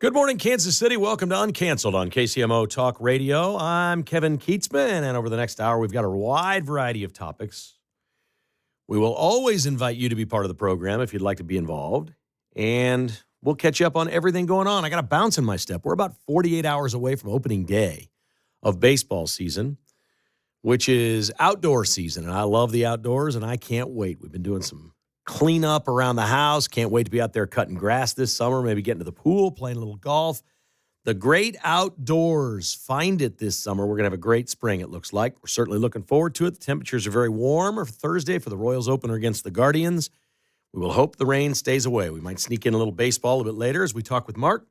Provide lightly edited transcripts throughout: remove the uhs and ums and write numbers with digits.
Good morning, Kansas City. Welcome to Uncanceled on KCMO Talk Radio. I'm Kevin Kietzman, and over the next hour, we've got a wide variety of topics. We will always invite you to be part of the program if you'd like to be involved, and we'll catch you up on everything going on. I got a bounce in my step. We're about 48 hours away from opening day of baseball season, which is outdoor season, and I love the outdoors, and I can't wait. We've been doing some cleanup around the house. Can't wait to be out there cutting grass this summer, maybe getting to the pool, playing a little golf. The great outdoors. Find it this summer. We're going to have a great spring, it looks like. We're certainly looking forward to it. The temperatures are very warm for Thursday for the Royals opener against the Guardians. We will hope the rain stays away. We might sneak in a little baseball a bit later as we talk with Mark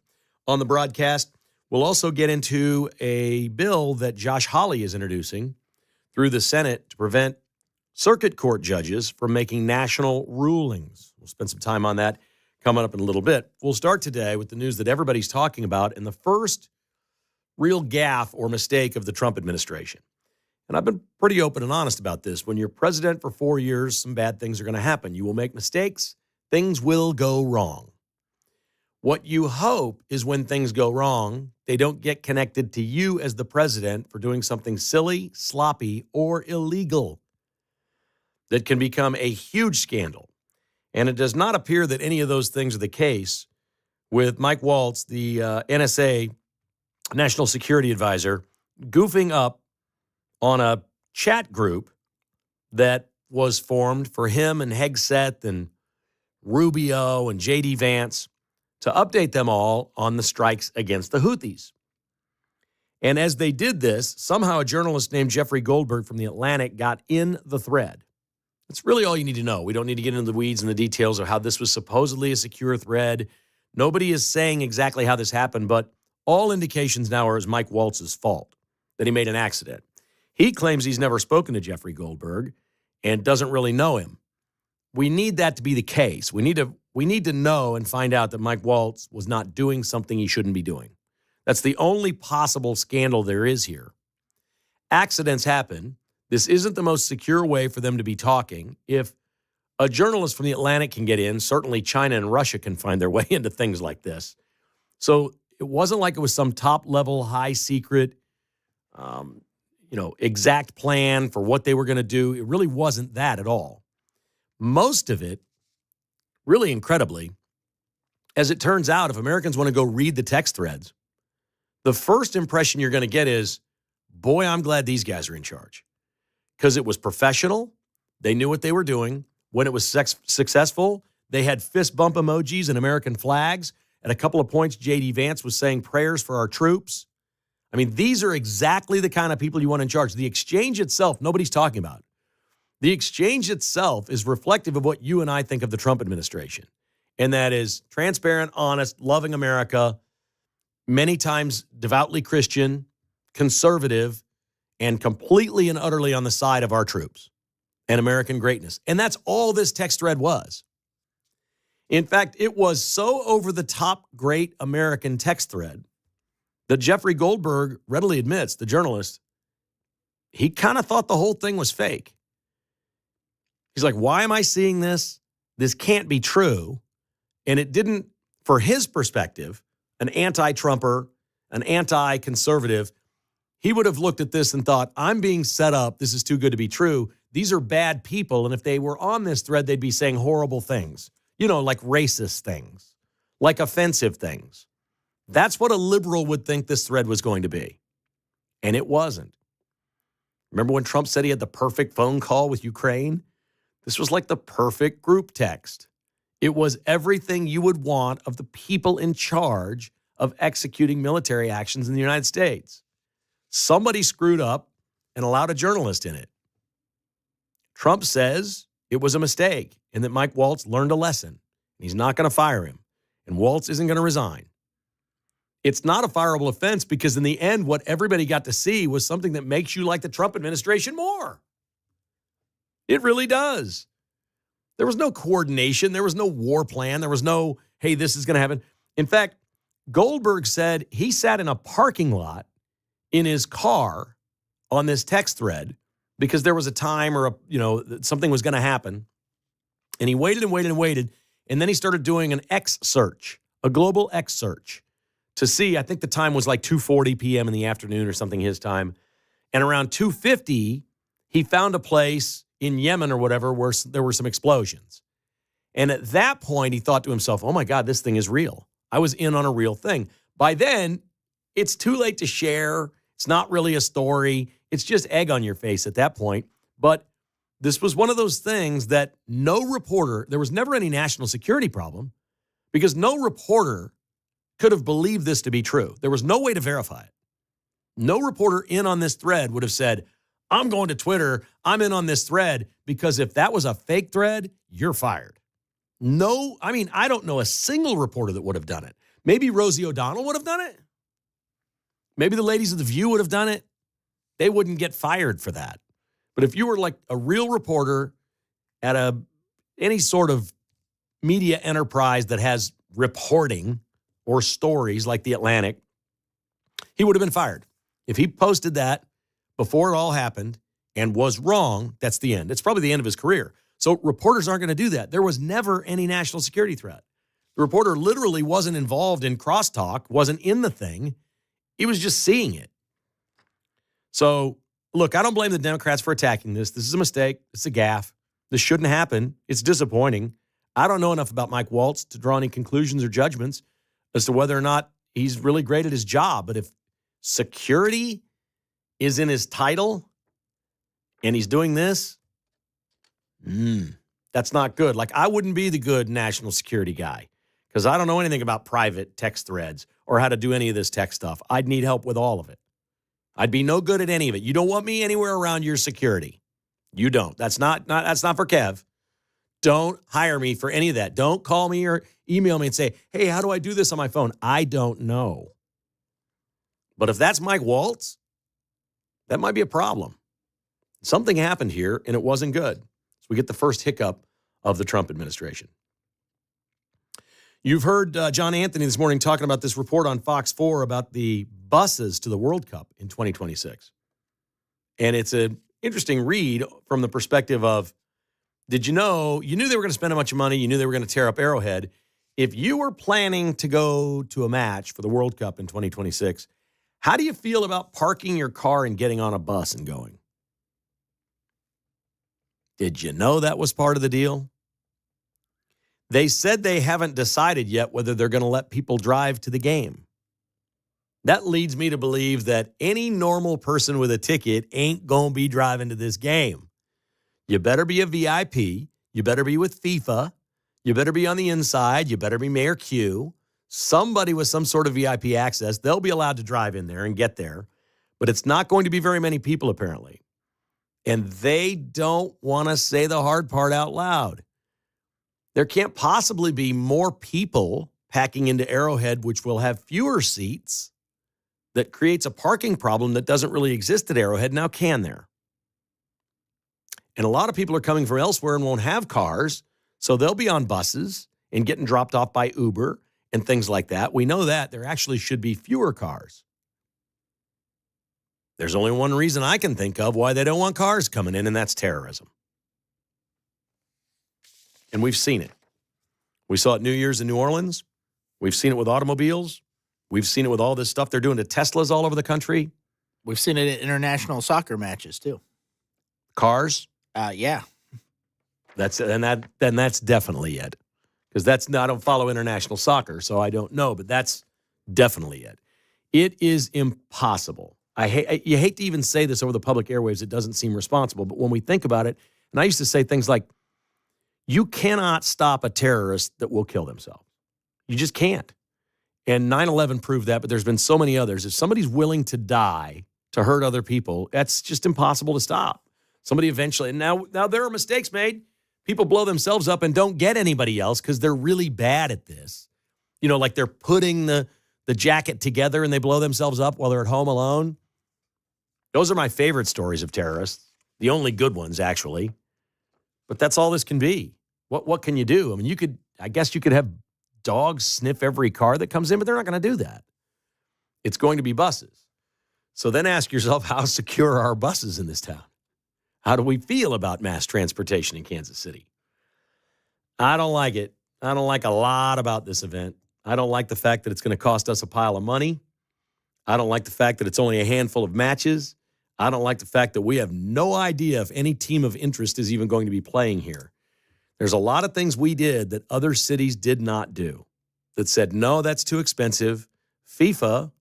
on the broadcast. We'll also get into a bill that Josh Hawley is introducing through the Senate to prevent circuit court judges from making national rulings. We'll spend some time on that coming up in a little bit. We'll start today with the news that everybody's talking about and the first real gaffe or mistake of the Trump administration. And I've been pretty open and honest about this. When you're president for 4 years, some bad things are going to happen. You will make mistakes. Things will go wrong. What you hope is when things go wrong, they don't get connected to you as the president for doing something silly, sloppy, or illegal that can become a huge scandal. And it does not appear that any of those things are the case with Mike Waltz, the NSA National Security Advisor, goofing up on a chat group that was formed for him and Hegseth and Rubio and J.D. Vance to update them all on the strikes against the Houthis. And as they did this, somehow a journalist named Jeffrey Goldberg from The Atlantic got in the thread. That's really all you need to know. We don't need to get into the weeds and the details of how this was supposedly a secure thread. Nobody is saying exactly how this happened, but all indications now are it's Mike Waltz's fault, that he made an accident. He claims he's never spoken to Jeffrey Goldberg and doesn't really know him. We need that to be the case. We need to know and find out that Mike Waltz was not doing something he shouldn't be doing. That's the only possible scandal there is here. Accidents happen. This isn't the most secure way for them to be talking. If a journalist from The Atlantic can get in, certainly China and Russia can find their way into things like this. So it wasn't like it was some top-level, high-secret, exact plan for what they were going to do. It really wasn't that at all. Most of it, really incredibly, as it turns out, if Americans want to go read the text threads, the first impression you're going to get is, boy, I'm glad these guys are in charge. Because it was professional. They knew what they were doing. When it was successful, they had fist bump emojis and American flags. At a couple of points, J.D. Vance was saying prayers for our troops. I mean, these are exactly the kind of people you want in charge. The exchange itself, nobody's talking about. The exchange itself is reflective of what you and I think of the Trump administration. And that is transparent, honest, loving America, many times devoutly Christian, conservative, and completely and utterly on the side of our troops and American greatness. And that's all this text thread was. In fact, it was so over-the-top great American text thread that Jeffrey Goldberg readily admits, the journalist, he kind of thought the whole thing was fake. He's like, why am I seeing this? This can't be true. And it didn't, for his perspective, an anti-Trumper, an anti-conservative, he would have looked at this and thought, I'm being set up. This is too good to be true. These are bad people. And if they were on this thread, they'd be saying horrible things, like racist things, like offensive things. That's what a liberal would think this thread was going to be. And it wasn't. Remember when Trump said he had the perfect phone call with Ukraine? This was like the perfect group text. It was everything you would want of the people in charge of executing military actions in the United States. Somebody screwed up and allowed a journalist in it. Trump says it was a mistake and that Mike Waltz learned a lesson. He's not going to fire him. And Waltz isn't going to resign. It's not a fireable offense because in the end, what everybody got to see was something that makes you like the Trump administration more. It really does. There was no coordination. There was no war plan. There was no, hey, this is going to happen. In fact, Goldberg said he sat in a parking lot in his car on this text thread because there was a time or something was going to happen. And he waited and waited and waited. And then he started doing an X search, a global X search, to see, I think the time was like 2:40 p.m. in the afternoon or something his time. And around 2:50, he found a place in Yemen or whatever where there were some explosions. And at that point, he thought to himself, oh my God, this thing is real. I was in on a real thing. By then, it's too late to share. It's not really a story. It's just egg on your face at that point. But this was one of those things that no reporter, there was never any national security problem because no reporter could have believed this to be true. There was no way to verify it. No reporter in on this thread would have said, I'm going to Twitter, I'm in on this thread, because if that was a fake thread, you're fired. No, I mean, I don't know a single reporter that would have done it. Maybe Rosie O'Donnell would have done it. Maybe the ladies of The View would have done it. They wouldn't get fired for that. But if you were like a real reporter at any sort of media enterprise that has reporting or stories like The Atlantic, he would have been fired. If he posted that before it all happened and was wrong, that's the end. It's probably the end of his career. So reporters aren't going to do that. There was never any national security threat. The reporter literally wasn't involved in crosstalk, wasn't in the thing. He was just seeing it. So, look, I don't blame the Democrats for attacking this. This is a mistake. It's a gaffe. This shouldn't happen. It's disappointing. I don't know enough about Mike Waltz to draw any conclusions or judgments as to whether or not he's really great at his job. But if security is in his title and he's doing this, that's not good. Like, I wouldn't be the good national security guy because I don't know anything about private text threads or how to do any of this tech stuff. I'd need help with all of it. I'd be no good at any of it. You don't want me anywhere around your security. You don't. That's not for Kev. Don't hire me for any of that. Don't call me or email me and say, hey, how do I do this on my phone? I don't know. But if that's Mike Waltz, that might be a problem. Something happened here, and it wasn't good. So we get the first hiccup of the Trump administration. You've heard John Anthony this morning talking about this report on Fox 4 about the buses to the World Cup in 2026. And it's an interesting read from the perspective of, did you know, you knew they were going to spend a bunch of money, you knew they were going to tear up Arrowhead. If you were planning to go to a match for the World Cup in 2026, how do you feel about parking your car and getting on a bus and going? Did you know that was part of the deal? They said they haven't decided yet whether they're going to let people drive to the game. That leads me to believe that any normal person with a ticket ain't going to be driving to this game. You better be a VIP. You better be with FIFA. You better be on the inside. You better be Mayor Q. Somebody with some sort of VIP access. They'll be allowed to drive in there and get there. But it's not going to be very many people, apparently. And they don't want to say the hard part out loud. There can't possibly be more people packing into Arrowhead, which will have fewer seats, that creates a parking problem that doesn't really exist at Arrowhead. Now, can there? And a lot of people are coming from elsewhere and won't have cars, so they'll be on buses and getting dropped off by Uber and things like that. We know that there actually should be fewer cars. There's only one reason I can think of why they don't want cars coming in, and that's terrorism. And we've seen it. We saw it New Year's in New Orleans. We've seen it with automobiles. We've seen it with all this stuff they're doing to Teslas all over the country. We've seen it at international soccer matches, too. Cars? Yeah. That's definitely it. Because I don't follow international soccer, so I don't know, but that's definitely it. It is impossible. You hate to even say this over the public airwaves. It doesn't seem responsible, but when we think about it, and I used to say things like, you cannot stop a terrorist that will kill themselves. You just can't. And 9/11 proved that, but there's been so many others. If somebody's willing to die to hurt other people, that's just impossible to stop. Somebody eventually, and now there are mistakes made. People blow themselves up and don't get anybody else because they're really bad at this. You know, like they're putting the jacket together and they blow themselves up while they're at home alone. Those are my favorite stories of terrorists. The only good ones, actually. But that's all this can be. What can you do? I mean, I guess you could have dogs sniff every car that comes in, but they're not going to do that. It's going to be buses. So then ask yourself, how secure are our buses in this town? How do we feel about mass transportation in Kansas City? I don't like it. I don't like a lot about this event. I don't like the fact that it's going to cost us a pile of money. I don't like the fact that it's only a handful of matches. I don't like the fact that we have no idea if any team of interest is even going to be playing here. There's a lot of things we did that other cities did not do that said, no, that's too expensive. FIFA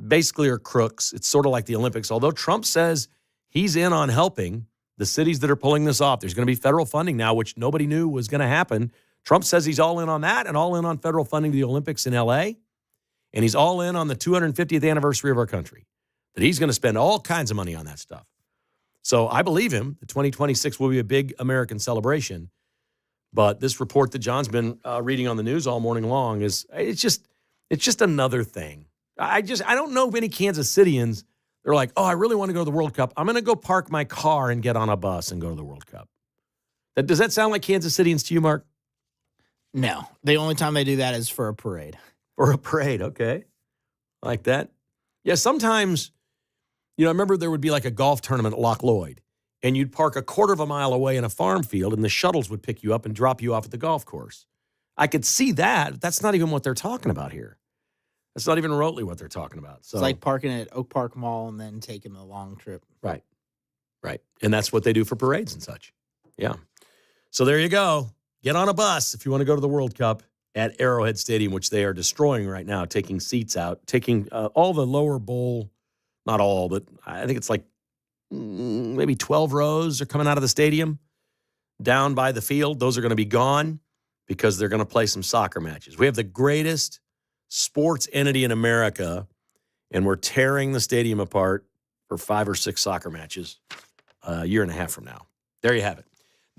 basically are crooks. It's sort of like the Olympics. Although Trump says he's in on helping the cities that are pulling this off. There's going to be federal funding now, which nobody knew was going to happen. Trump says he's all in on that and all in on federal funding to the Olympics in L.A., and he's all in on the 250th anniversary of our country, that he's going to spend all kinds of money on that stuff. So I believe him. The 2026 will be a big American celebration. But this report that John's been reading on the news all morning long it's just another thing. I don't know of any Kansas Cityans. They're like, oh, I really want to go to the World Cup. I'm going to go park my car and get on a bus and go to the World Cup. Does that sound like Kansas Cityans to you, Mark? No. The only time they do that is for a parade. For a parade, okay. Like that. Yeah, sometimes, I remember there would be like a golf tournament at Loch Lloyd, and you'd park a quarter of a mile away in a farm field, and the shuttles would pick you up and drop you off at the golf course. I could see that. That's not even what they're talking about here. That's not even remotely what they're talking about. So It's like parking at Oak Park Mall and then taking the long trip. Right. And that's what they do for parades and such. Yeah. So there you go. Get on a bus if you want to go to the World Cup at Arrowhead Stadium, which they are destroying right now, taking seats out, taking all the lower bowl, not all, but I think it's like maybe 12 rows are coming out of the stadium down by the field. Those are going to be gone because they're going to play some soccer matches. We have the greatest sports entity in America, and we're tearing the stadium apart for 5 or 6 soccer matches a year and a half from now. There you have it.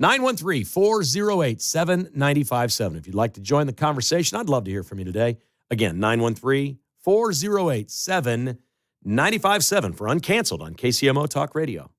913-408-7957. If you'd like to join the conversation, I'd love to hear from you today. Again, 913-408-7957 for Uncanceled on KCMO Talk Radio.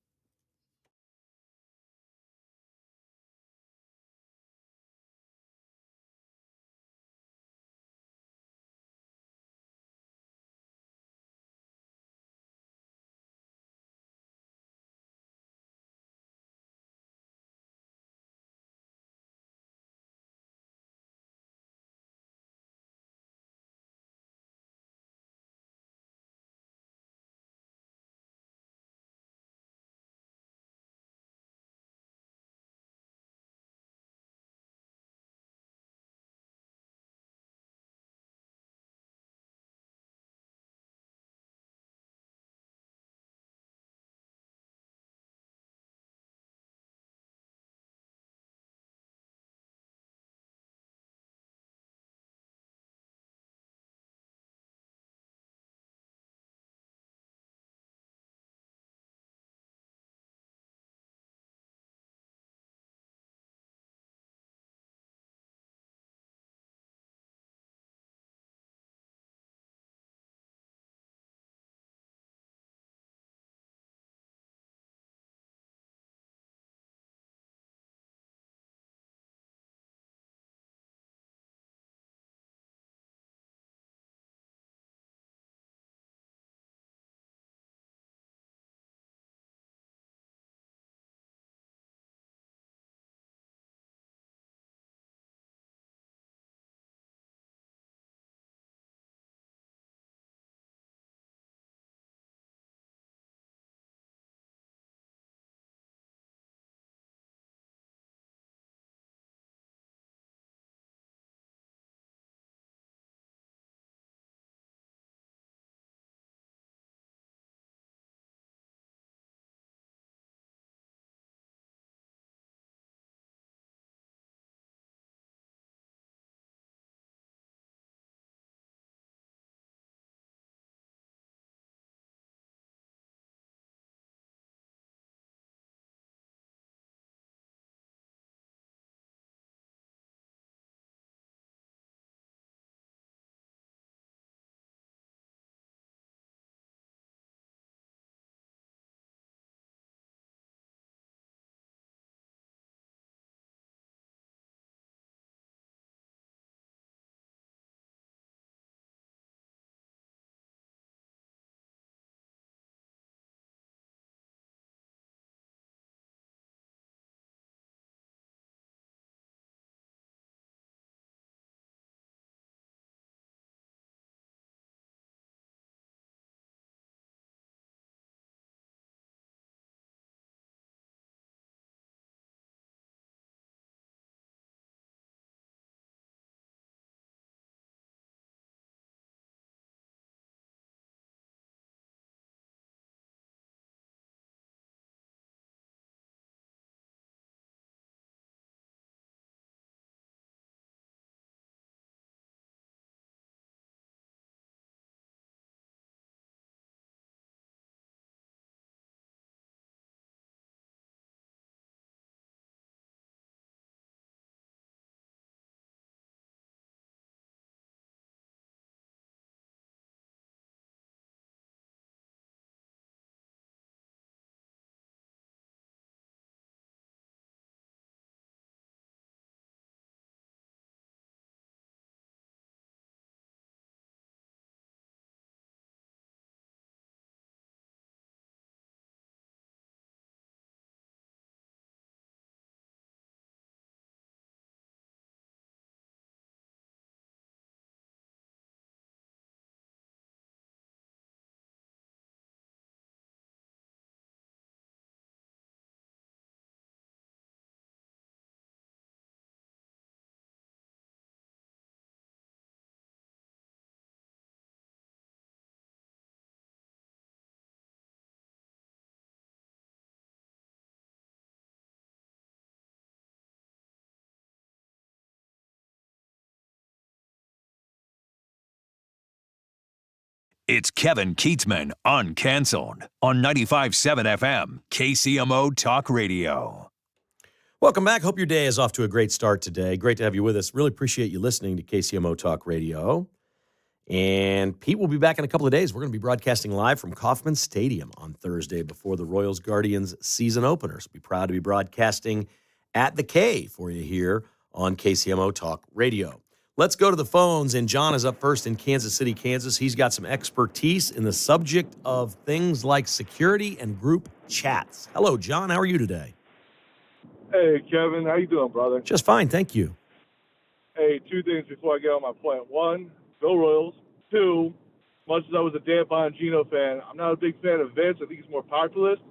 It's Kevin Kietzman Uncanceled on 95.7 FM, KCMO Talk Radio. Welcome back. Hope your day is off to a great start today. Great to have you with us. Really appreciate you listening to KCMO Talk Radio. And Pete will be back in a couple of days. We're going to be broadcasting live from Kauffman Stadium on Thursday before the Royals Guardians season opener. So be proud to be broadcasting at the K for you here on KCMO Talk Radio. Let's go to the phones, and John is up first in Kansas City, Kansas. He's got some expertise in the subject of things like security and group chats. Hello, John. How are you today? Hey, Kevin. How you doing, brother? Just fine, thank you. Hey, two things before I get on my point. One, go Royals. Two, much as I was a Dan Bongino fan, I'm not a big fan of Vince. I think he's more populist.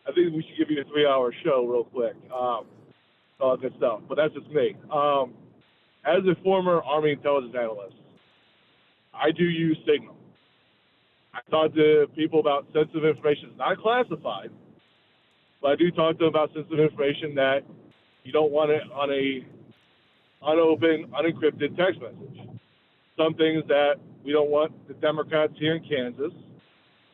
I think we should give you a 3-hour show real quick. All good stuff. But that's just me. As a former Army intelligence analyst, I do use Signal. I talk to people about sensitive information. It's not classified, but I do talk to them about sensitive information that you don't want it on a unopened, unencrypted text message. Some things that we don't want the Democrats here in Kansas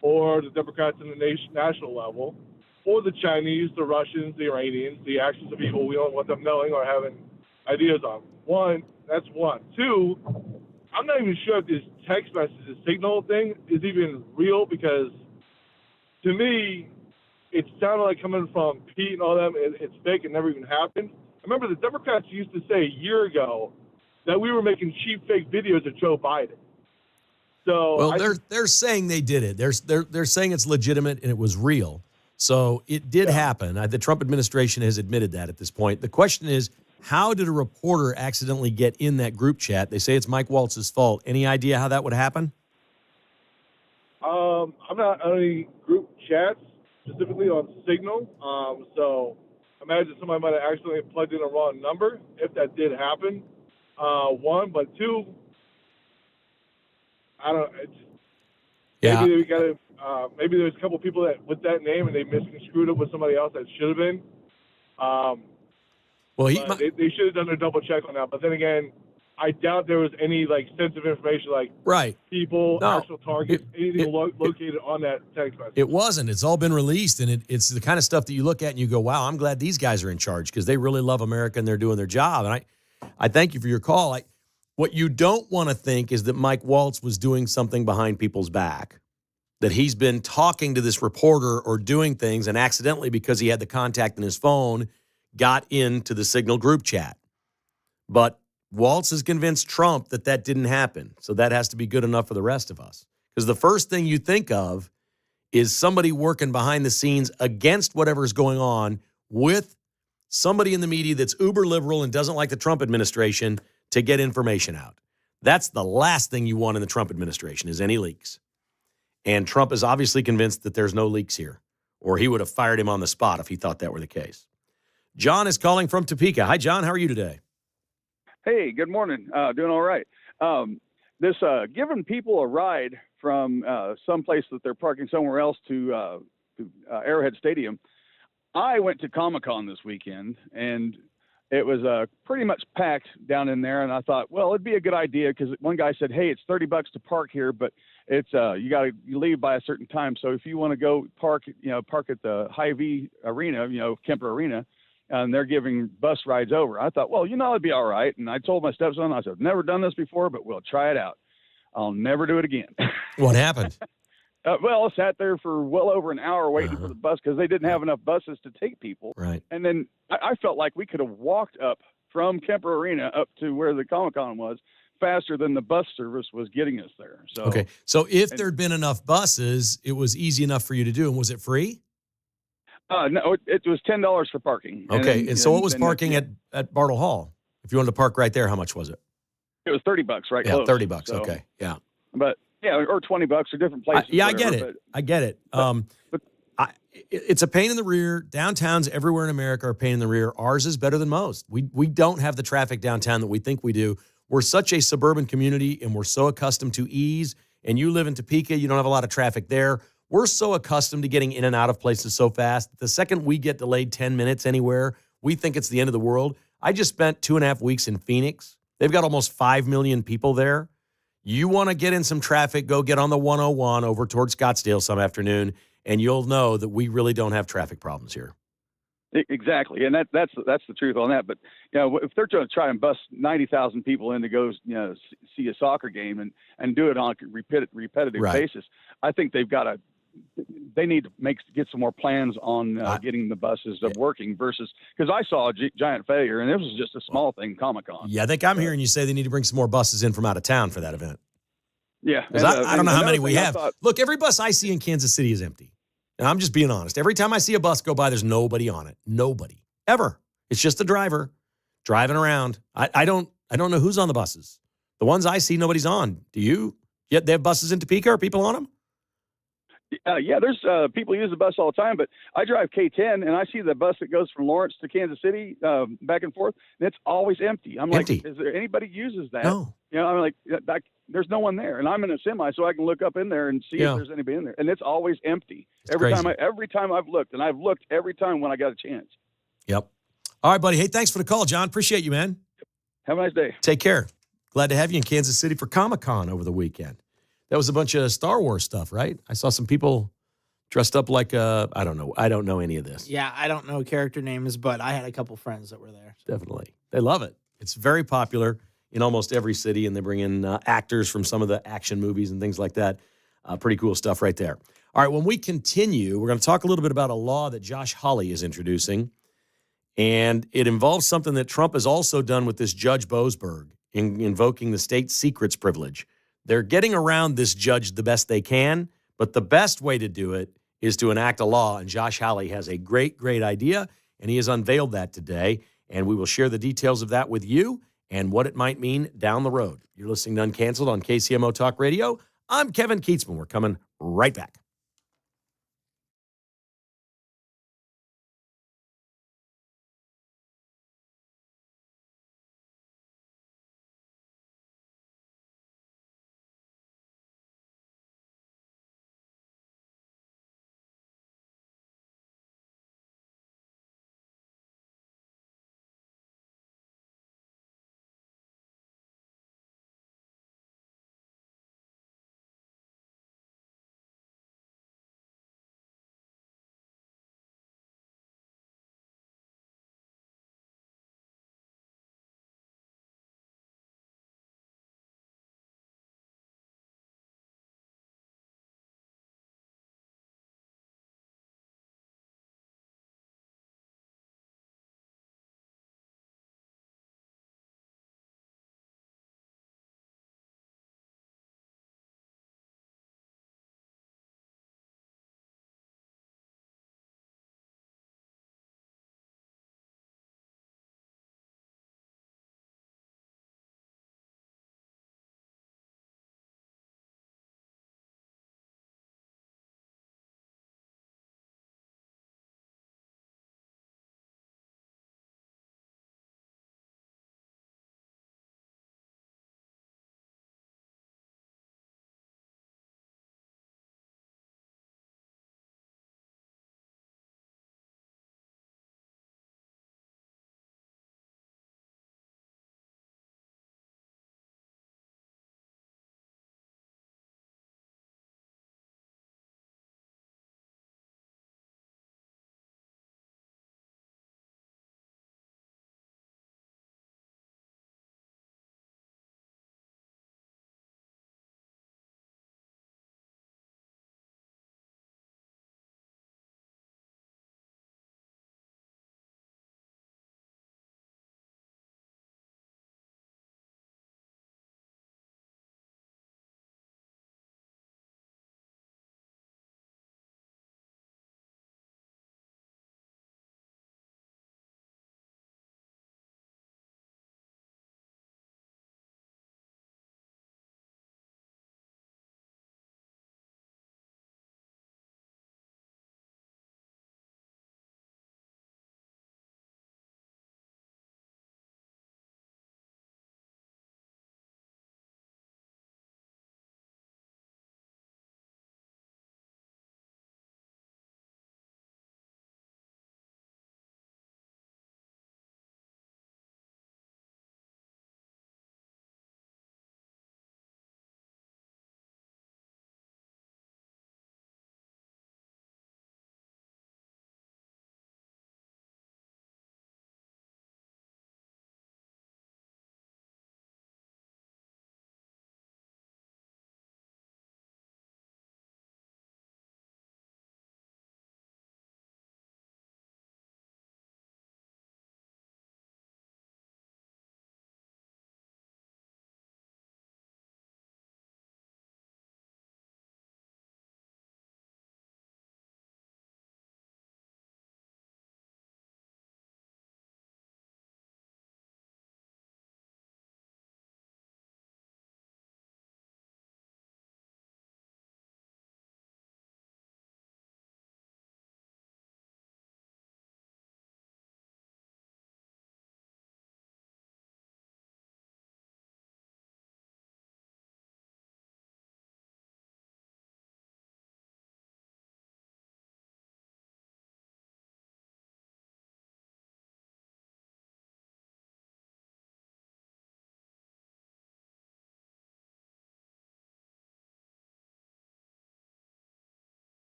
or the Democrats in the national level or the Chinese, the Russians, the Iranians, the actions of people we don't want them knowing or having ideas on. One, that's one. Two, I'm not even sure if this text message, Signal thing is even real because to me, it sounded like coming from Pete and all them, it's fake, it never even happened. I remember the Democrats used to say a year ago that we were making cheap fake videos of Joe Biden. So well, they're saying they did it. They're saying it's legitimate and it was real. So it did happen. The Trump administration has admitted that at this point. The question is, how did a reporter accidentally get in that group chat? They say it's Mike Waltz's fault. Any idea how that would happen? I'm not on any group chats, specifically on Signal. So imagine somebody might have accidentally plugged in a wrong number, if that did happen. One, but two, I don't know. Maybe we got to. Maybe there's a couple people that with that name and they misconstrued it with somebody else that should have been. Well, they should have done a double check on that. But then again, I doubt there was any sensitive information people, actual targets, anything located on that text message. It wasn't. It's all been released, and it's the kind of stuff that you look at and you go, "Wow, I'm glad these guys are in charge because they really love America and they're doing their job." And I thank you for your call. What you don't want to think is that Mike Waltz was doing something behind people's back, that he's been talking to this reporter or doing things and accidentally, because he had the contact in his phone, got into the Signal group chat. But Waltz has convinced Trump that didn't happen. So that has to be good enough for the rest of us. Because the first thing you think of is somebody working behind the scenes against whatever's going on with somebody in the media that's uber liberal and doesn't like the Trump administration to get information out. That's the last thing you want in the Trump administration is any leaks. And Trump is obviously convinced that there's no leaks here, or he would have fired him on the spot if he thought that were the case. John is calling from Topeka. Hi, John. How are you today? Hey, good morning. Doing all right. This giving people a ride from someplace that they're parking somewhere else to Arrowhead Stadium. I went to Comic-Con this weekend, and it was pretty much packed down in there. And I thought, well, it'd be a good idea because one guy said, "Hey, it's $30 to park here, but it's you leave by a certain time. So if you want to go park at the Hy-Vee Arena, Kemper Arena." And they're giving bus rides over. I thought, well, it'd be all right. And I told my stepson, I said, "I've never done this before, but we'll try it out. I'll never do it again." What happened? Well, I sat there for well over an hour waiting for the bus because they didn't have enough buses to take people. Right. And then I felt like we could have walked up from Kemper Arena up to where the Comic-Con was faster than the bus service was getting us there. So okay. So if there'd been enough buses, it was easy enough for you to do. And was it free? No, it was $10 for parking. Okay, and so what was parking at Bartle Hall? If you wanted to park right there, how much was it? It was $30, right? Yeah, close. $30. So, okay, yeah. But or $20 or different places. I get it. I get it. It's a pain in the rear. Downtowns everywhere in America are a pain in the rear. Ours is better than most. We don't have the traffic downtown that we think we do. We're such a suburban community, and we're so accustomed to ease. And you live in Topeka, you don't have a lot of traffic there. We're so accustomed to getting in and out of places so fast. The second we get delayed 10 minutes anywhere, we think it's the end of the world. I just spent 2.5 weeks in Phoenix. They've got almost 5 million people there. You want to get in some traffic, go get on the 101 over towards Scottsdale some afternoon, and you'll know that we really don't have traffic problems here. Exactly, and that's the truth on that. But if they're trying to try and bust 90,000 people in to go see a soccer game and do it on a repetitive basis, I think they need to get some more plans on getting the buses working versus because I saw a giant failure and it was just a small thing, Comic-Con. Yeah, I think I'm hearing you say they need to bring some more buses in from out of town for that event. Yeah, because I don't know how many we have. Look, every bus I see in Kansas City is empty. And I'm just being honest. Every time I see a bus go by, there's nobody on it. Nobody. Ever. It's just the driver driving around. I don't know who's on the buses. The ones I see, nobody's on. Do you? Yet they have buses in Topeka. Are people on them? Yeah, there's people use the bus all the time, but I drive K10 and I see the bus that goes from Lawrence to Kansas City back and forth, and it's always empty. I'm like, is there anybody uses that? No. I'm like, there's no one there, and I'm in a semi, so I can look up in there and see if there's anybody in there, and it's always empty. Every time I've looked, and I've looked every time when I got a chance. Yep. All right, buddy. Hey, thanks for the call, John. Appreciate you, man. Have a nice day. Take care. Glad to have you in Kansas City for Comic-Con over the weekend. That was a bunch of Star Wars stuff, right? I saw some people dressed up like, I don't know. I don't know any of this. Yeah, I don't know character names, but I had a couple friends that were there. Definitely. They love it. It's very popular in almost every city, and they bring in actors from some of the action movies and things like that. Pretty cool stuff right there. All right, when we continue, we're going to talk a little bit about a law that Josh Hawley is introducing, and it involves something that Trump has also done with this Judge Boasberg in invoking the state secrets privilege. They're getting around this judge the best they can, but the best way to do it is to enact a law, and Josh Hawley has a great, great idea, and he has unveiled that today, and we will share the details of that with you and what it might mean down the road. You're listening to Uncanceled on KCMO Talk Radio. I'm Kevin Kietzman. We're coming right back.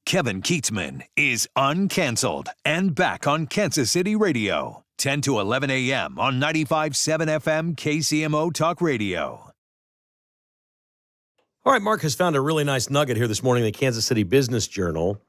Kevin Kietzman is Uncanceled and back on Kansas City Radio, 10 to 11 a.m. on 95.7 FM KCMO Talk Radio. All right, Mark has found a really nice nugget here this morning in the Kansas City Business Journal,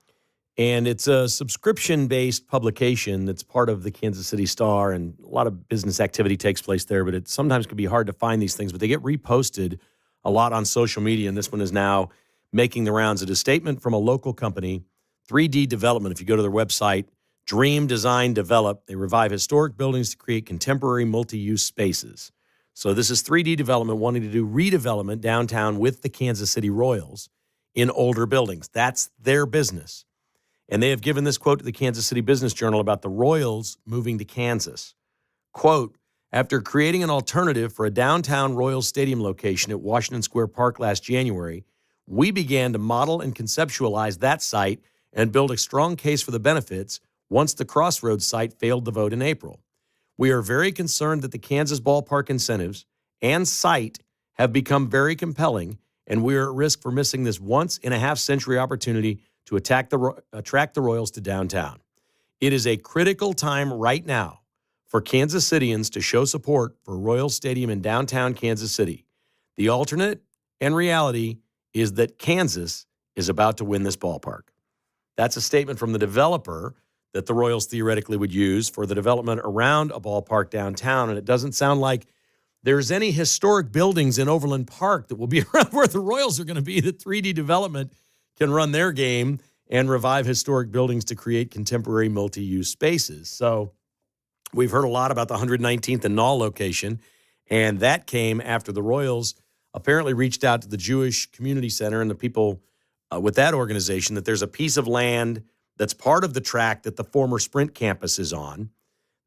and it's a subscription-based publication that's part of the Kansas City Star, and a lot of business activity takes place there, but it sometimes can be hard to find these things, but they get reposted a lot on social media, and this one is now making the rounds. It's a statement from a local company, 3D Development. If you go to their website, Dream, Design, Develop, they revive historic buildings to create contemporary multi-use spaces. So this is 3D Development wanting to do redevelopment downtown with the Kansas City Royals in older buildings. That's their business. And they have given this quote to the Kansas City Business Journal about the Royals moving to Kansas. Quote, after creating an alternative for a downtown Royals Stadium location at Washington Square Park last January, we began to model and conceptualize that site and build a strong case for the benefits once the Crossroads site failed the vote in April. We are very concerned that the Kansas ballpark incentives and site have become very compelling, and we are at risk for missing this once-in-a-half-century opportunity to attract the Royals to downtown. It is a critical time right now for Kansas Cityans to show support for Royals Stadium in downtown Kansas City. The alternate and reality is that Kansas is about to win this ballpark. That's a statement from the developer that the Royals theoretically would use for the development around a ballpark downtown, and it doesn't sound like there's any historic buildings in Overland Park that will be around where the Royals are going to be, that 3D Development can run their game and revive historic buildings to create contemporary multi-use spaces. So we've heard a lot about the 119th and Knoll location, and that came after the Royals apparently reached out to the Jewish Community Center and the people with that organization that there's a piece of land that's part of the track that the former Sprint campus is on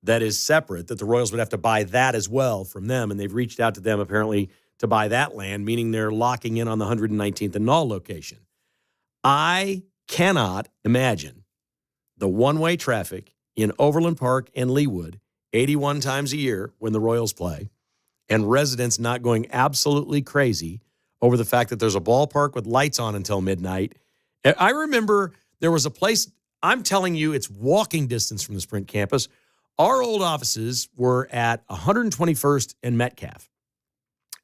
that is separate, that the Royals would have to buy that as well from them, and they've reached out to them apparently to buy that land, meaning they're locking in on the 119th and Knoll location. I cannot imagine the one-way traffic in Overland Park and Leawood 81 times a year when the Royals play, and residents not going absolutely crazy over the fact that there's a ballpark with lights on until midnight. I remember there was a place, I'm telling you, it's walking distance from the Sprint campus. Our old offices were at 121st and Metcalf.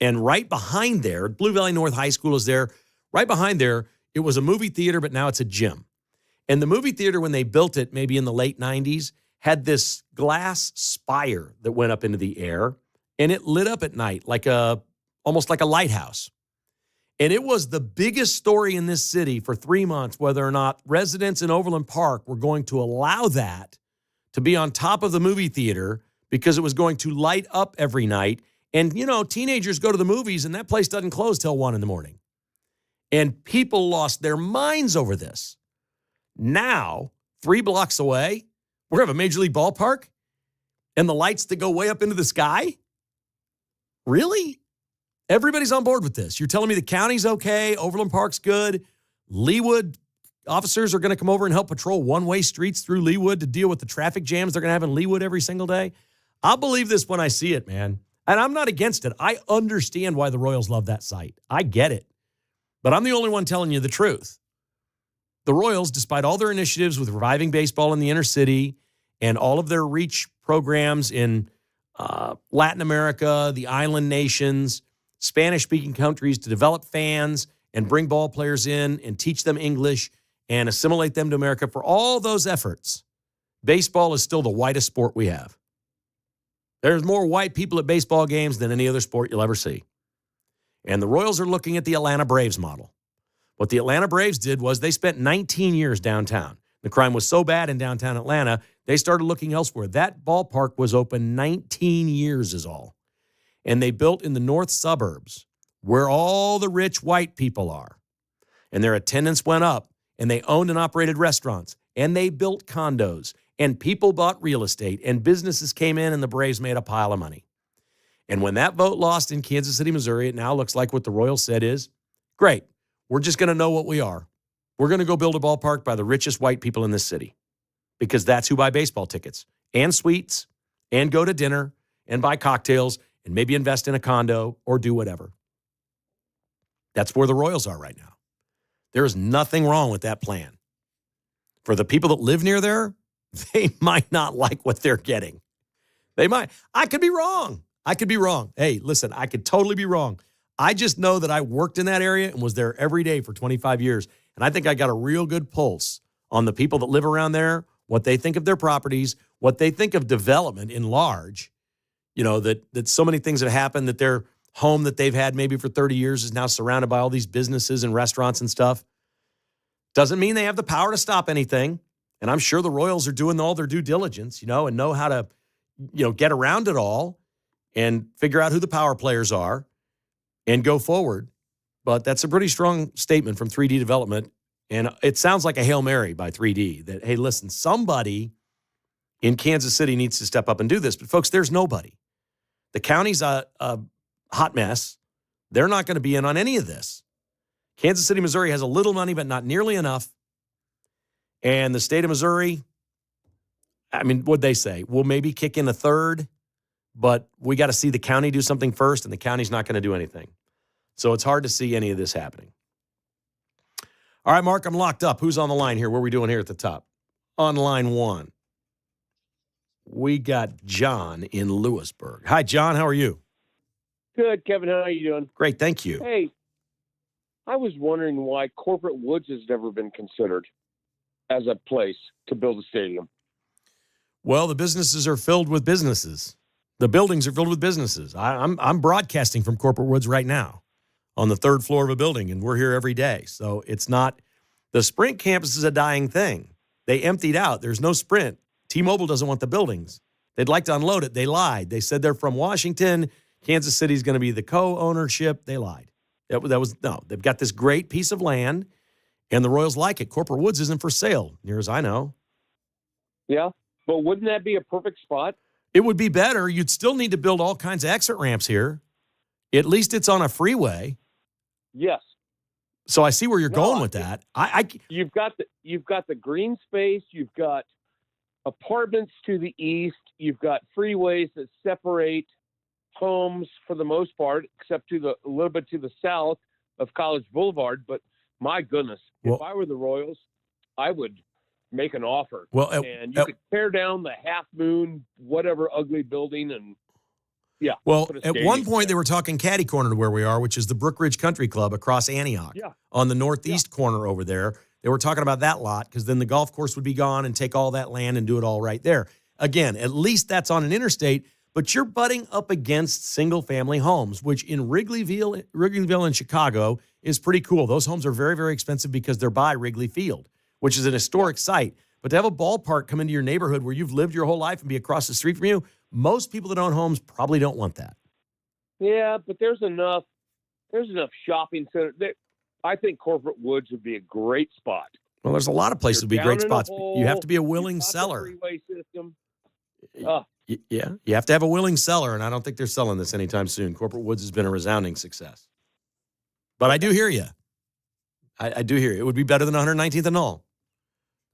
And right behind there, Blue Valley North High School is there. Right behind there, it was a movie theater, but now it's a gym. And the movie theater, when they built it, maybe in the late 90s, had this glass spire that went up into the air, and it lit up at night almost like a lighthouse. And it was the biggest story in this city for 3 months, whether or not residents in Overland Park were going to allow that to be on top of the movie theater because it was going to light up every night. And, you know, teenagers go to the movies and that place doesn't close till 1 a.m. And people lost their minds over this. Now, 3 blocks away, we're going to have a Major League ballpark and the lights that go way up into the sky? Really? Everybody's on board with this. You're telling me the county's okay, Overland Park's good, Leawood officers are going to come over and help patrol one-way streets through Leawood to deal with the traffic jams they're going to have in Leawood every single day? I'll believe this when I see it, man. And I'm not against it. I understand why the Royals love that site. I get it. But I'm the only one telling you the truth. The Royals, despite all their initiatives with reviving baseball in the inner city and all of their reach programs in Latin America, the island nations, Spanish-speaking countries to develop fans and bring ball players in and teach them English and assimilate them to America, for all those efforts, baseball is still the whitest sport we have. There's more white people at baseball games than any other sport you'll ever see. And the Royals are looking at the Atlanta Braves model. What the Atlanta Braves did was they spent 19 years downtown. The crime was so bad in downtown Atlanta, they started looking elsewhere. That ballpark was open 19 years is all. And they built in the north suburbs where all the rich white people are. And their attendance went up, and they owned and operated restaurants, and they built condos, and people bought real estate, and businesses came in, and the Braves made a pile of money. And when that vote lost in Kansas City, Missouri, it now looks like what the Royals said is, great, we're just going to know what we are. We're going to go build a ballpark by the richest white people in this city, because that's who buy baseball tickets and suites and go to dinner and buy cocktails and maybe invest in a condo or do whatever. That's where the Royals are right now. There is nothing wrong with that plan. For the people that live near there, they might not like what they're getting. They might. I could be wrong. Hey, listen, I could totally be wrong. I just know that I worked in that area and was there every day for 25 years. And I think I got a real good pulse on the people that live around there, what they think of their properties, what they think of development in large. You know, that so many things have happened, that their home that they've had maybe for 30 years is now surrounded by all these businesses and restaurants and stuff. Doesn't mean they have the power to stop anything. And I'm sure the Royals are doing all their due diligence, and know how to, get around it all and figure out who the power players are and go forward. But that's a pretty strong statement from 3D Development. And it sounds like a Hail Mary by 3D that, hey, listen, somebody in Kansas City needs to step up and do this. But, folks, there's nobody. The county's a hot mess. They're not going to be in on any of this. Kansas City, Missouri has a little money, but not nearly enough. And the state of Missouri, I mean, what'd they say? We'll maybe kick in a third, but we got to see the county do something first, and the county's not going to do anything. So it's hard to see any of this happening. All right, Mark, I'm locked up. Who's on the line here? What are we doing here at the top? On line one, we got John in Lewisburg. Hi, John. How are you? Good, Kevin. How are you doing? Great, thank you. Hey, I was wondering why Corporate Woods has never been considered as a place to build a stadium. Well, the businesses are filled with businesses. The buildings are filled with businesses. I'm broadcasting from Corporate Woods right now on the third floor of a building, and we're here every day. So it's not – the Sprint campus is a dying thing. They emptied out. There's no Sprint. T-Mobile doesn't want the buildings. They'd like to unload it. They lied. They said they're from Washington. Kansas City's going to be the co-ownership. They lied. No, they've got this great piece of land, and the Royals like it. Corporate Woods isn't for sale, near as I know. Yeah, but wouldn't that be a perfect spot? It would be better. You'd still need to build all kinds of exit ramps here. At least it's on a freeway. Yes. So I see where you're going with that. You've got the green space. You've got apartments to the east. You've got freeways that separate homes for the most part, except a little bit to the south of College Boulevard. But my goodness, if I were the Royals, I would make an offer. And you could tear down the Half Moon, whatever ugly building, and Well, at one point they were talking catty corner to where we are, which is the Brook Ridge Country Club across Antioch on the northeast corner over there. They were talking about that lot because then the golf course would be gone and take all that land and do it all right there. Again, at least that's on an interstate, but you're butting up against single-family homes, which in Wrigleyville in Chicago is pretty cool. Those homes are very, very expensive because they're by Wrigley Field, which is an historic site. But to have a ballpark come into your neighborhood where you've lived your whole life and be across the street from you, most people that own homes probably don't want that. Yeah, but there's enough shopping center. I think Corporate Woods would be a great spot. Well, there's a lot of places that would be great spots. You have to be a willing seller. Freeway system. Yeah, you have to have a willing seller, and I don't think they're selling this anytime soon. Corporate Woods has been a resounding success. But I do hear you. I do hear you. It would be better than 119th and all.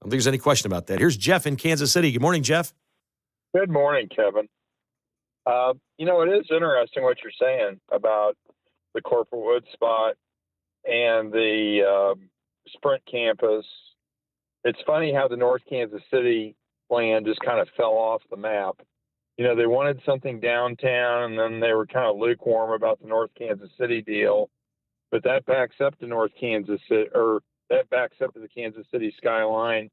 I don't think there's any question about that. Here's Jeff in Kansas City. Good morning, Jeff. Good morning, Kevin. It is interesting what you're saying about the Corporate Woods spot and the Sprint campus. It's funny how the North Kansas City plan just kind of fell off the map. They wanted something downtown, and then they were kind of lukewarm about the North Kansas City deal. But that backs up to North Kansas City, or that backs up to the Kansas City skyline,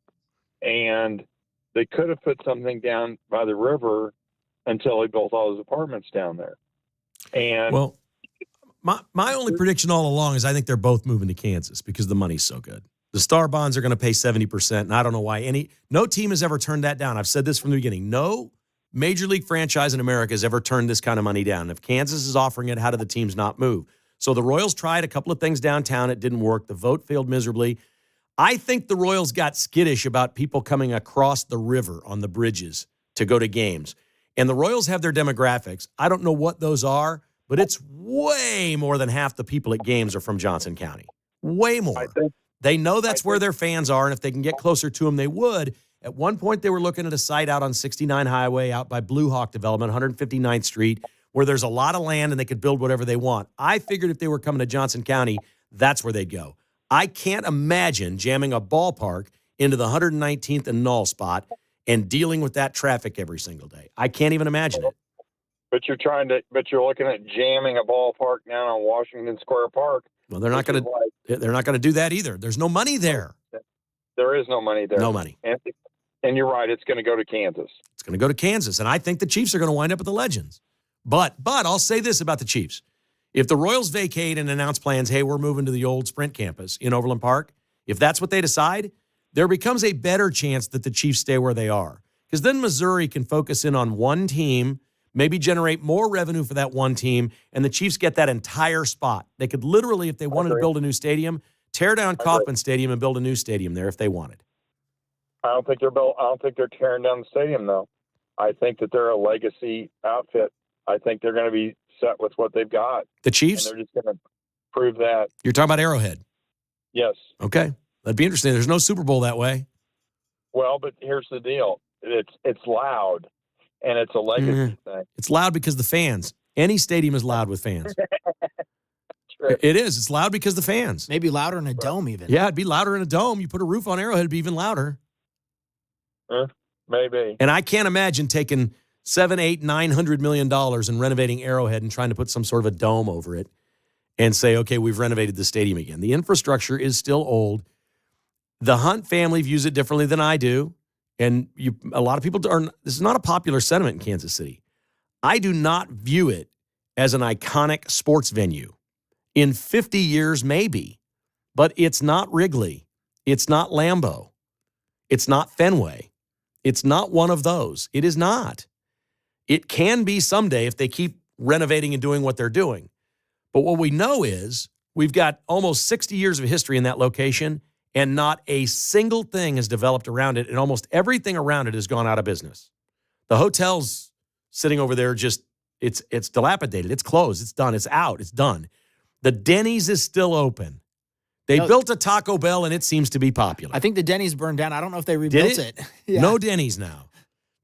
and they could have put something down by the river until they built all those apartments down there. And well, my only prediction all along is I think they're both moving to Kansas because the money's so good. The Star Bonds are going to pay 70%, and I don't know why no team has ever turned that down. I've said this from the beginning. No major league franchise in America has ever turned this kind of money down. If Kansas is offering it, how do the teams not move? So the Royals tried a couple of things downtown. It didn't work. The vote failed miserably. I think the Royals got skittish about people coming across the river on the bridges to go to games. And the Royals have their demographics. I don't know what those are, but it's way more than half the people at games are from Johnson County. Way more. They know that's where their fans are, and if they can get closer to them, they would. At one point, they were looking at a site out on 69 Highway, out by Blue Hawk Development, 159th Street, where there's a lot of land and they could build whatever they want. I figured if they were coming to Johnson County, that's where they'd go. I can't imagine jamming a ballpark into the 119th and null spot and dealing with that traffic every single day. I can't even imagine it. But you're looking at jamming a ballpark down on Washington Square Park. Well, they're not going to do that either. There's no money there. There is no money there. No money. And you're right. It's going to go to Kansas. It's going to go to Kansas. And I think the Chiefs are going to wind up at the Legends. But I'll say this about the Chiefs. If the Royals vacate and announce plans, hey, we're moving to the old Sprint campus in Overland Park, if that's what they decide, there becomes a better chance that the Chiefs stay where they are. Because then Missouri can focus in on one team, maybe generate more revenue for that one team, and the Chiefs get that entire spot. They could literally, if they wanted to build a new stadium, tear down Kauffman Stadium and build a new stadium there if they wanted. I don't think they're tearing down the stadium, though. I think that they're a legacy outfit. I think they're going to be set with what they've got. The Chiefs? And they're just going to prove that. You're talking about Arrowhead? Yes. Okay. That'd be interesting. There's no Super Bowl that way. Well, but here's the deal. It's loud, and it's a legacy thing. It's loud because the fans. Any stadium is loud with fans. Right. It is. It's loud because the fans. Maybe louder in a dome even. Yeah, it'd be louder in a dome. You put a roof on Arrowhead, it'd be even louder. Maybe. And I can't imagine taking $700, $800, $900 million and renovating Arrowhead and trying to put some sort of a dome over it and say, okay, we've renovated the stadium again. The infrastructure is still old. The Hunt family views it differently than I do. And a lot of people this is not a popular sentiment in Kansas City. I do not view it as an iconic sports venue. In 50 years, maybe. But it's not Wrigley. It's not Lambeau. It's not Fenway. It's not one of those. It is not. It can be someday if they keep renovating and doing what they're doing. But what we know is we've got almost 60 years of history in that location, and not a single thing has developed around it, and almost everything around it has gone out of business. The hotel's sitting over there it's dilapidated. It's closed. It's done. It's out. It's done. The Denny's is still open. They built a Taco Bell, and it seems to be popular. I think the Denny's burned down. I don't know if they rebuilt it. Yeah. No Denny's now.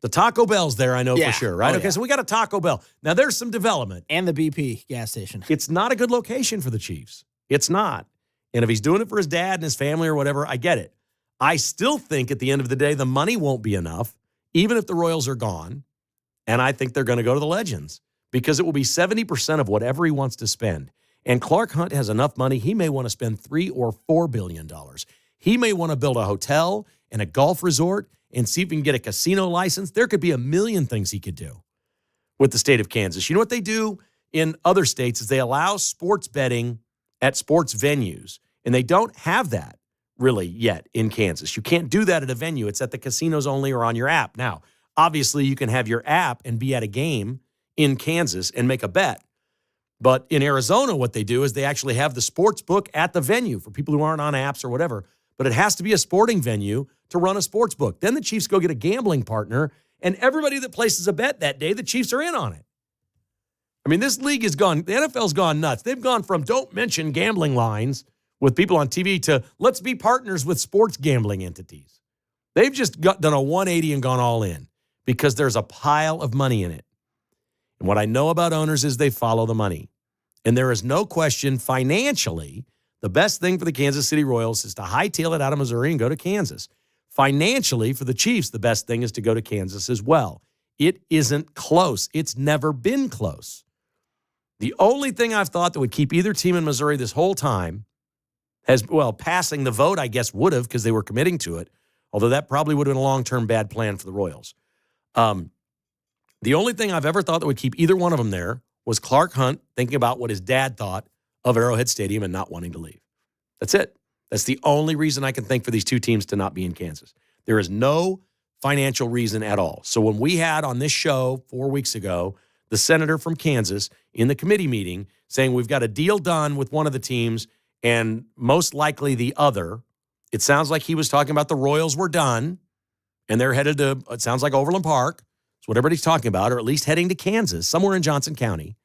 The Taco Bell's there, I know for sure, right? Okay, so we got a Taco Bell. Now, there's some development. And the BP gas station. It's not a good location for the Chiefs. It's not. And if he's doing it for his dad and his family or whatever, I get it. I still think at the end of the day, the money won't be enough, even if the Royals are gone. And I think they're going to go to the Legends because it will be 70% of whatever he wants to spend. And Clark Hunt has enough money. He may want to spend $3 or $4 billion. He may want to build a hotel and a golf resort and see if we can get a casino license. There could be a million things he could do with the state of Kansas. You know what they do in other states is they allow sports betting at sports venues, and they don't have that really yet in Kansas. You can't do that at a venue. It's at the casinos only or on your app. Now, obviously, you can have your app and be at a game in Kansas and make a bet. But in Arizona, what they do is they actually have the sports book at the venue for people who aren't on apps or whatever. But it has to be a sporting venue to run a sports book. Then the Chiefs go get a gambling partner, and everybody that places a bet that day, the Chiefs are in on it. I mean, this league is gone. The NFL's gone nuts. They've gone from don't mention gambling lines with people on TV to let's be partners with sports gambling entities. They've just done a 180 and gone all in because there's a pile of money in it. And what I know about owners is they follow the money. And there is no question financially, the best thing for the Kansas City Royals is to hightail it out of Missouri and go to Kansas. Financially, for the Chiefs, the best thing is to go to Kansas as well. It isn't close. It's never been close. The only thing I've thought that would keep either team in Missouri this whole time passing the vote, I guess, would have because they were committing to it, although that probably would have been a long-term bad plan for the Royals. The only thing I've ever thought that would keep either one of them there was Clark Hunt thinking about what his dad thought of Arrowhead Stadium and not wanting to leave. That's it. That's the only reason I can think for these two teams to not be in Kansas. There is no financial reason at all. So when we had on this show 4 weeks ago, the senator from Kansas in the committee meeting saying we've got a deal done with one of the teams and most likely the other, it sounds like he was talking about the Royals were done and they're headed to, it sounds like Overland Park. It's what everybody's talking about, or at least heading to Kansas, somewhere in Johnson County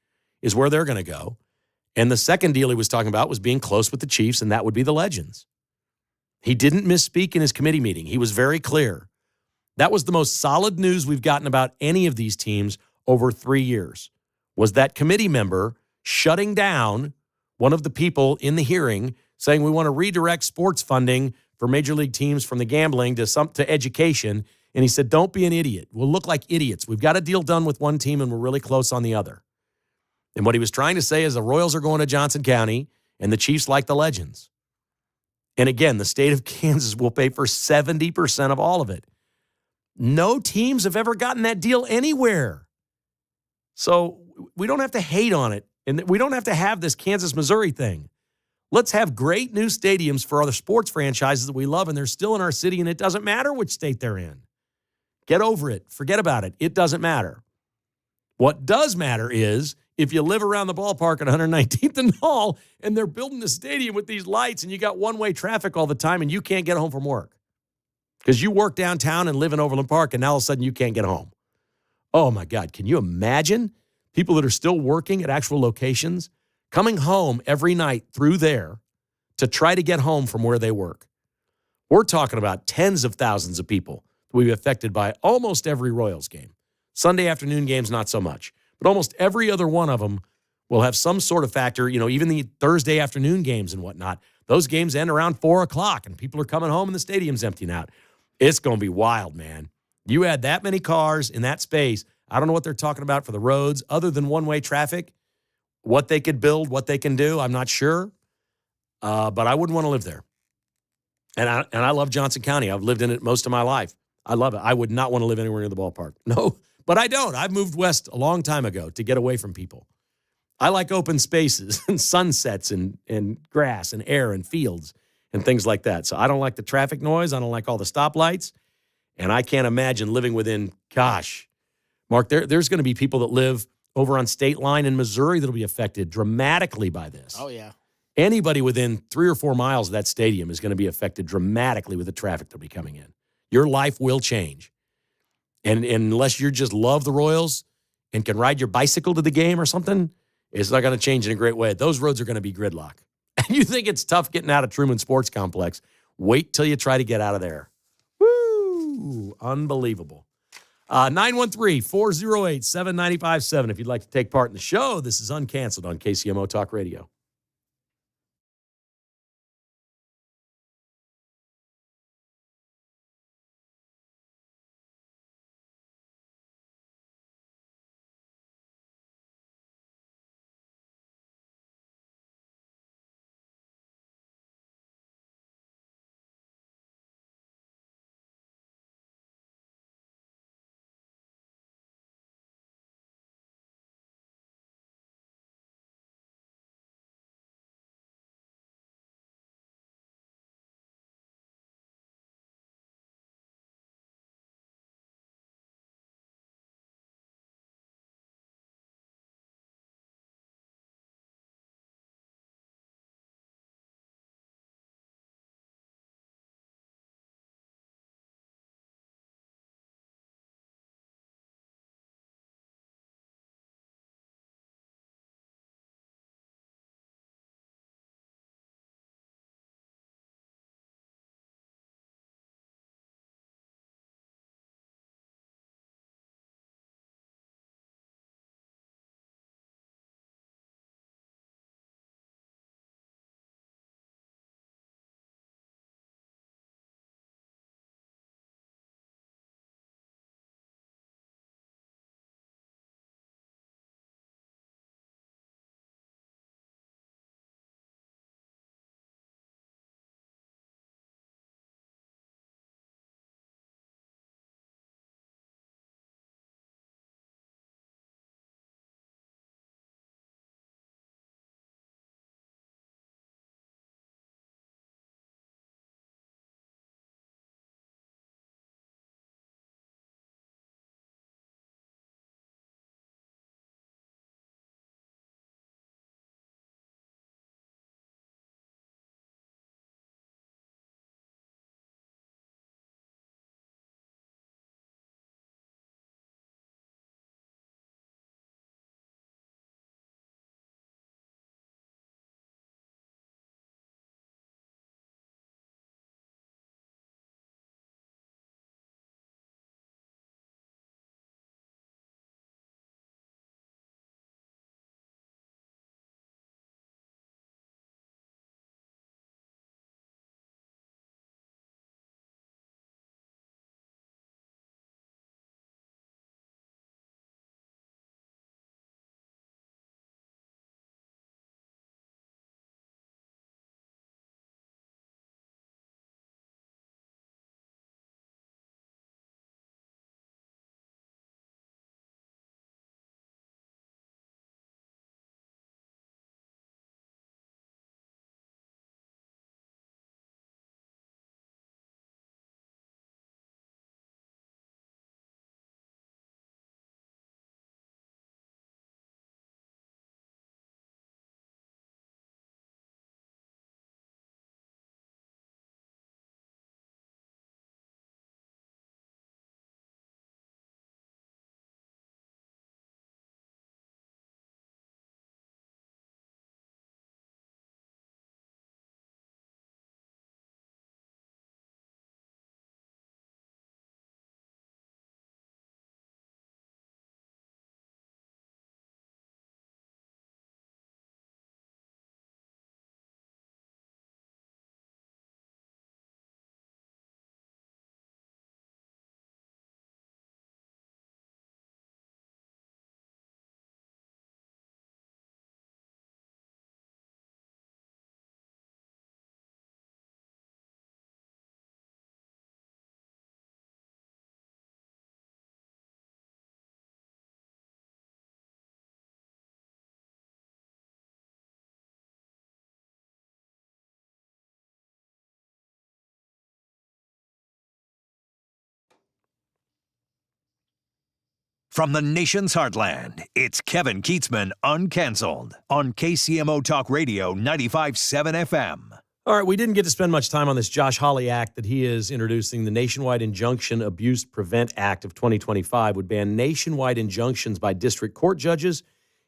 is where they're going to go. And the second deal he was talking about was being close with the Chiefs, and that would be the Legends. He didn't misspeak in his committee meeting. He was very clear. That was the most solid news we've gotten about any of these teams over 3 years, was that committee member shutting down one of the people in the hearing saying we want to redirect sports funding for major league teams from the gambling to education. And he said, don't be an idiot. We'll look like idiots. We've got a deal done with one team, and we're really close on the other. And what he was trying to say is the Royals are going to Johnson County, and the Chiefs like the Legends. And again, the state of Kansas will pay for 70% of all of it. No teams have ever gotten that deal anywhere. So we don't have to hate on it, and we don't have to have this Kansas-Missouri thing. Let's have great new stadiums for other sports franchises that we love, and they're still in our city, and it doesn't matter which state they're in. Get over it. Forget about it. It doesn't matter. What does matter is if you live around the ballpark at 119th and Hall, and they're building the stadium with these lights, and you got one-way traffic all the time, and you can't get home from work because you work downtown and live in Overland Park, and now all of a sudden you can't get home. Oh, my God. Can you imagine people that are still working at actual locations coming home every night through there to try to get home from where they work? We're talking about tens of thousands of people that will be affected by almost every Royals game. Sunday afternoon games, not so much. But almost every other one of them will have some sort of factor, even the Thursday afternoon games and whatnot. Those games end around 4 o'clock, and people are coming home and the stadium's emptying out. It's going to be wild, man. You add that many cars in that space, I don't know what they're talking about for the roads other than one-way traffic. What they could build, what they can do, I'm not sure. But I wouldn't want to live there. And I love Johnson County. I've lived in it most of my life. I love it. I would not want to live anywhere near the ballpark. No, but I don't. I've moved west a long time ago to get away from people. I like open spaces and sunsets and grass and air and fields and things like that. So I don't like the traffic noise. I don't like all the stoplights. And I can't imagine living within, Mark, there's going to be people that live over on State Line in Missouri that'll be affected dramatically by this. Oh, yeah. Anybody within 3 or 4 miles of that stadium is going to be affected dramatically with the traffic that'll be coming in. Your life will change. And unless you just love the Royals and can ride your bicycle to the game or something, it's not going to change in a great way. Those roads are going to be gridlock. And you think it's tough getting out of Truman Sports Complex. Wait till you try to get out of there. Woo! Unbelievable. 913-408-7957 if you'd like to take part in the show. This is Uncanceled on KCMO Talk Radio. From the nation's heartland, it's Kevin Kietzman Uncanceled on KCMO Talk Radio 95.7 FM. All right, we didn't get to spend much time on this Josh Hawley Act that he is introducing. The Nationwide Injunction Abuse Prevent Act of 2025 would ban nationwide injunctions by district court judges.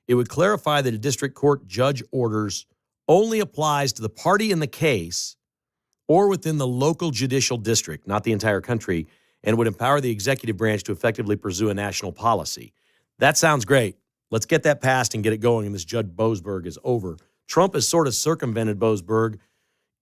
It would clarify that a district court judge orders only applies to the party in the case or within the local judicial district, not the entire country, and would empower the executive branch to effectively pursue a national policy. That sounds great. Let's get that passed and get it going, and this Judge Boasberg is over. Trump has sort of circumvented Boasberg,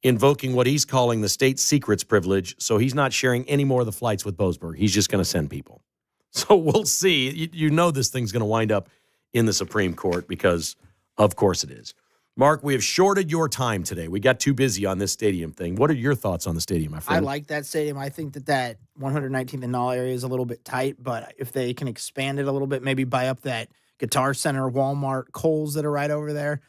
invoking what he's calling the state secrets privilege, so he's not sharing any more of the flights with Boasberg. He's just going to send people. So we'll see. You know this thing's going to wind up in the Supreme Court because, of course, it is. Mark, we have shorted your time today. We got too busy on this stadium thing. What are your thoughts on the stadium, my friend? I like that stadium. I think that 119th and Null area is a little bit tight, but if they can expand it a little bit, maybe buy up that Guitar Center, Walmart, Kohl's that are right over there,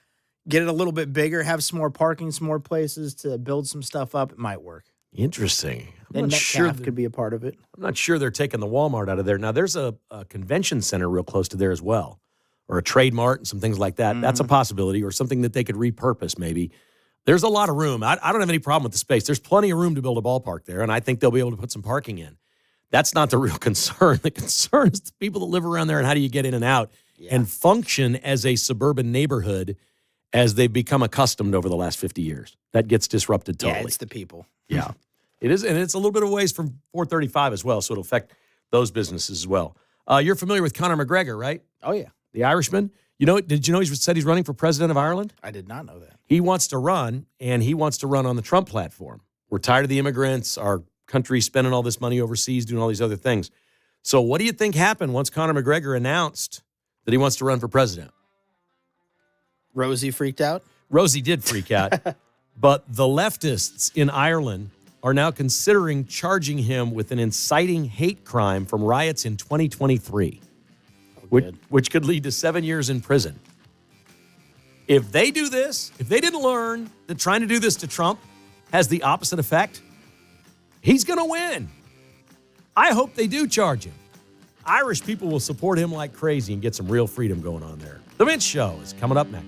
get it a little bit bigger, have some more parking, some more places to build some stuff up, it might work. Interesting. Then Metcalf could be a part of it. I'm not sure they're taking the Walmart out of there. Now, there's a convention center real close to there as well, or a Trade Mart and some things like that. Mm-hmm. That's a possibility, or something that they could repurpose maybe. There's a lot of room. I don't have any problem with the space. There's plenty of room to build a ballpark there, and I think they'll be able to put some parking in. That's not the real concern. The concern is the people that live around there and how do you get in and out and function as a suburban neighborhood as they've become accustomed over the last 50 years. That gets disrupted totally. Yeah, it's the people. Yeah, it is, and it's a little bit of a ways from 435 as well, so it'll affect those businesses as well. You're familiar with Conor McGregor, right? Oh, yeah. The Irishman. Did you know he said he's running for president of Ireland? I did not know that. He wants to run, and he wants to run on the Trump platform. We're tired of the immigrants, our country spending all this money overseas, doing all these other things. So what do you think happened once Conor McGregor announced that he wants to run for president? Rosie freaked out? Rosie did freak out. But the leftists in Ireland are now considering charging him with an inciting hate crime from riots in 2023. Which could lead to 7 years in prison. If they do this, if they didn't learn that trying to do this to Trump has the opposite effect, he's going to win. I hope they do charge him. Irish people will support him like crazy and get some real freedom going on there. The Vince Show is coming up next.